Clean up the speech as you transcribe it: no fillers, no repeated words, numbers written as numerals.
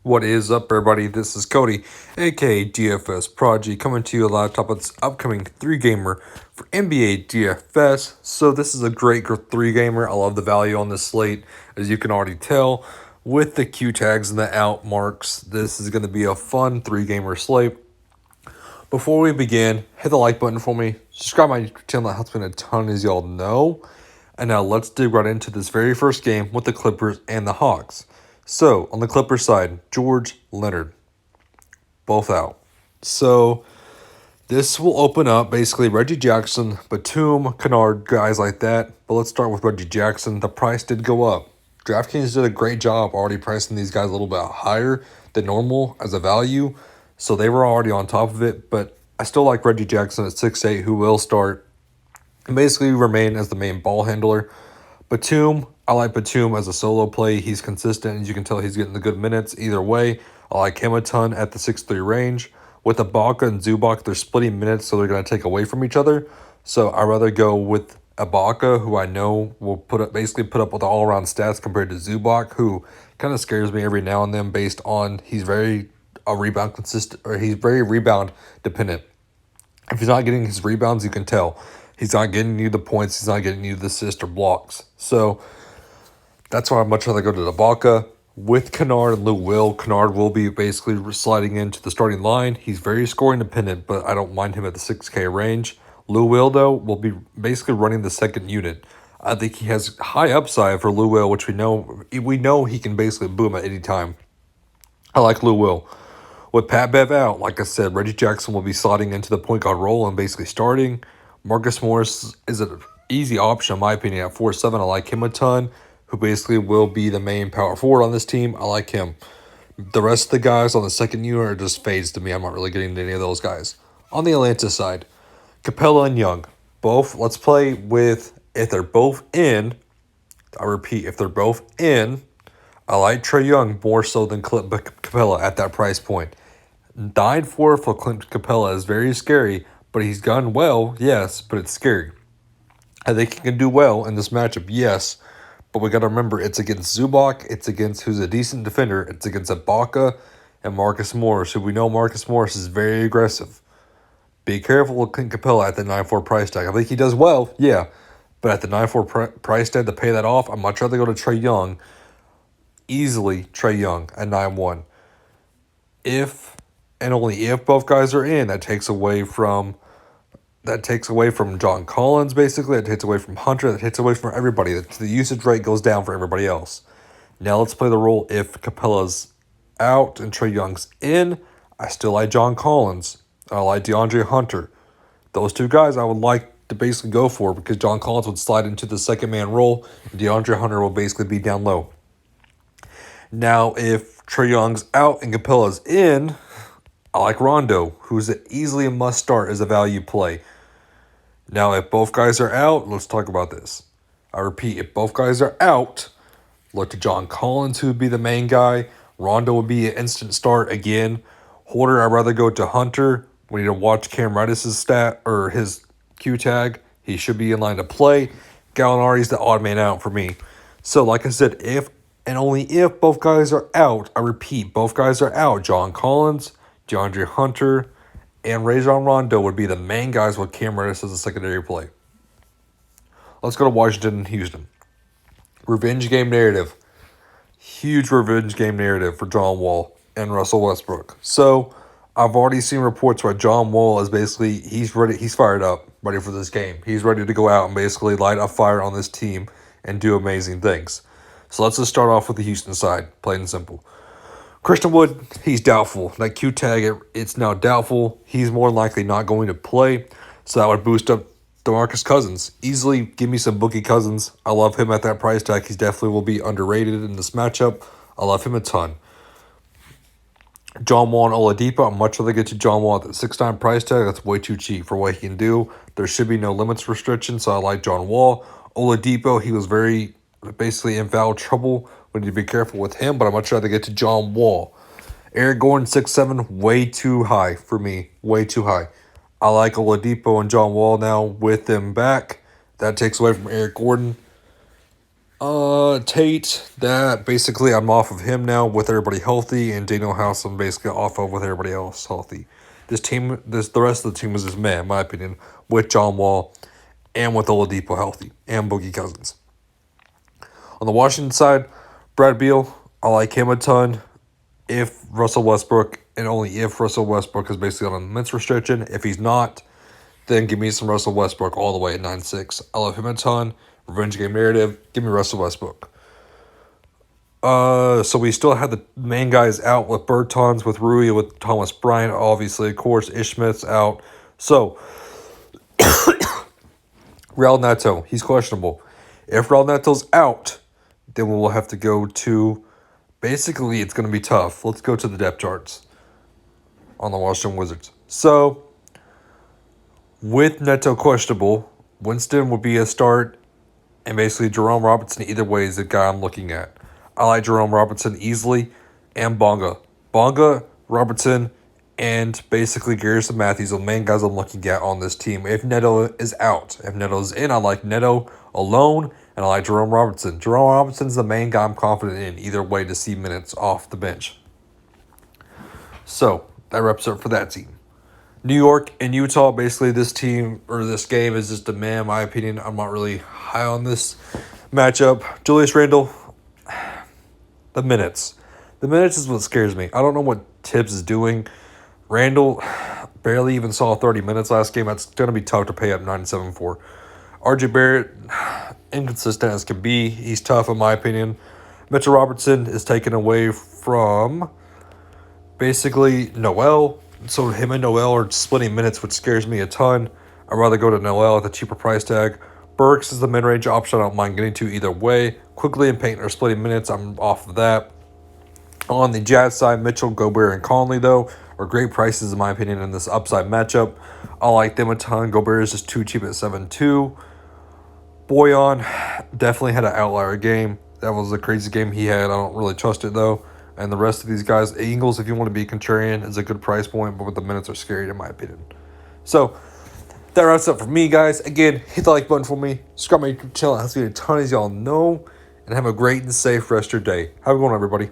What is up, everybody? This is Cody, aka DFS Prodigy, coming to you live top of this upcoming 3-gamer for NBA DFS. So this is a great 3-gamer. I love the value on this slate, as you can already tell. With the Q tags and the out marks, this is going to be a fun 3-gamer slate. Before we begin, hit the like button for me. Subscribe my YouTube channel, that helps me a ton, as y'all know. And now let's dig right into this very first game with the Clippers and the Hawks. So, on the Clippers side, George Leonard, both out. So, this will open up basically Reggie Jackson, Batum, Kennard, guys like that. But let's start with Reggie Jackson. The price did go up. DraftKings did a great job already pricing these guys a little bit higher than normal as a value. So, they were already on top of it. But I still like Reggie Jackson at 6'8", who will start and basically remain as the main ball handler. Batum, I like Batum as a solo play. He's consistent. As you can tell, he's getting the good minutes. Either way, I like him a ton at the 6'3" range. With Ibaka and Zubac, they're splitting minutes, so they're going to take away from each other. So I'd rather go with Ibaka, who I know will put up with all-around stats compared to Zubac, who kind of scares me every now and then based on he's very rebound dependent. If he's not getting his rebounds, you can tell. He's not getting you the points. He's not getting you the assists or blocks. So that's why I'd much rather go to Ibaka. With Kennard and Lou Will, Kennard will be basically sliding into the starting line. He's very scoring dependent, but I don't mind him at the 6K range. Lou Will, though, will be basically running the second unit. I think he has high upside for Lou Will, which we know he can basically boom at any time. I like Lou Will. With Pat Bev out, like I said, Reggie Jackson will be sliding into the point guard role and basically starting. Marcus Morris is an easy option, in my opinion, at 4'7". I like him a ton, who basically will be the main power forward on this team. I like him. The rest of the guys on the second unit are just fades to me. I'm not really getting into any of those guys. On the Atlanta side, Capella and Young. Both, let's play with, if they're both in, I repeat, if they're both in, I like Trae Young more so than Clint Capella at that price point. 9-4 for Clint Capella is very scary, but he's done well, yes, but it's scary. I think he can do well in this matchup, yes, but we got to remember it's against Zubac, it's against who's a decent defender, it's against Ibaka and Marcus Morris, who we know Marcus Morris is very aggressive. Be careful with Clint Capella at the 9-4 price tag. I think he does well, yeah, but at the 9-4 price tag to pay that off, I'd much rather go to Trae Young, easily Trae Young at 9-1. If and only if both guys are in, that takes away from John Collins, basically. That takes away from Hunter. That takes away from everybody. The usage rate goes down for everybody else. Now let's play the role if Capella's out and Trae Young's in. I still like John Collins. I like DeAndre Hunter. Those two guys I would like to basically go for because John Collins would slide into the second man role and DeAndre Hunter will basically be down low. Now if Trae Young's out and Capella's in, I like Rondo, who's easily a must start as a value play. Now, if both guys are out, let's talk about this. I repeat, if both guys are out, look to John Collins, who would be the main guy. Rondo would be an instant start again. Horder, I'd rather go to Hunter. We need to watch Cam Reddish' stat or his Q tag. He should be in line to play. Gallinari's the odd man out for me. So, like I said, if and only if both guys are out, I repeat, both guys are out. John Collins, DeAndre Hunter, and Rajon Rondo would be the main guys with Cam Reddish as a secondary play. Let's go to Washington and Houston. Revenge game narrative. Huge revenge game narrative for John Wall and Russell Westbrook. So, I've already seen reports where John Wall is basically, he's ready, he's fired up, ready for this game. He's ready to go out and basically light a fire on this team and do amazing things. So, let's just start off with the Houston side, plain and simple. Christian Wood, he's doubtful. That Q tag, it's now doubtful. He's more likely not going to play. So that would boost up DeMarcus Cousins. Easily give me some Boogie Cousins. I love him at that price tag. He definitely will be underrated in this matchup. I love him a ton. John Wall and Oladipo, I'd much rather get to John Wall at the 6'9" price tag. That's way too cheap for what he can do. There should be no limits restriction, so I like John Wall. Oladipo, he was very basically in foul trouble. We need to be careful with him, but I'd much rather get to John Wall. Eric Gordon, 6'7", way too high for me. Way too high. I like Oladipo and John Wall now with them back. That takes away from Eric Gordon. Tate, that basically I'm off of him now with everybody healthy, and Daniel House I'm basically off of with everybody else healthy. The rest of the team is just meh, in my opinion, with John Wall and with Oladipo healthy and Boogie Cousins. On the Washington side, Brad Beal, I like him a ton. If Russell Westbrook, and only if Russell Westbrook is basically on a minutes restriction. If he's not, then give me some Russell Westbrook all the way at 9-6. I love him a ton. Revenge game narrative. Give me Russell Westbrook. So we still have the main guys out with Bertans, with Rui, with Thomas Bryant, obviously, of course. Ish Smith's out. So, Raul Neto, he's questionable. If Raul Neto's out, then we'll have to go to, basically, it's going to be tough. Let's go to the depth charts on the Washington Wizards. So, with Neto questionable, Winston would be a start, and basically Jerome Robinson either way is the guy I'm looking at. I like Jerome Robinson easily, and Bonga. Bonga, Robertson, and basically Garrison Matthews are the main guys I'm looking at on this team. If Neto is out. If Neto's in, I like Neto alone, and I like Jerome Robinson. Jerome Robinson's the main guy I'm confident in either way to see minutes off the bench. So, that wraps up for that team. New York and Utah, basically this team, or this game is just a meh, in my opinion. I'm not really high on this matchup. Julius Randle, the minutes. The minutes is what scares me. I don't know what Tibbs is doing. Randle barely even saw 30 minutes last game. That's going to be tough to pay up 97 for. RJ Barrett, inconsistent as can be. He's tough, in my opinion. Mitchell Robertson is taken away from basically Noel. So him and Noel are splitting minutes, which scares me a ton. I'd rather go to Noel at the cheaper price tag. Burks is the mid-range option I don't mind getting to either way. Quickly and Payton are splitting minutes. I'm off of that. On the Jazz side, Mitchell, Gobert, and Conley, though, are great prices, in my opinion, in this upside matchup. I like them a ton. Gobert is just too cheap at 7-2. Boyan definitely had an outlier game. That was a crazy game he had. I don't really trust it, though. And the rest of these guys, Ingles, if you want to be contrarian, is a good price point, but with the minutes are scary, in my opinion. So, that wraps up for me, guys. Again, hit the like button for me. Subscribe to my YouTube channel. It helps me a ton, as y'all know. And have a great and safe rest of your day. Have a good one, everybody.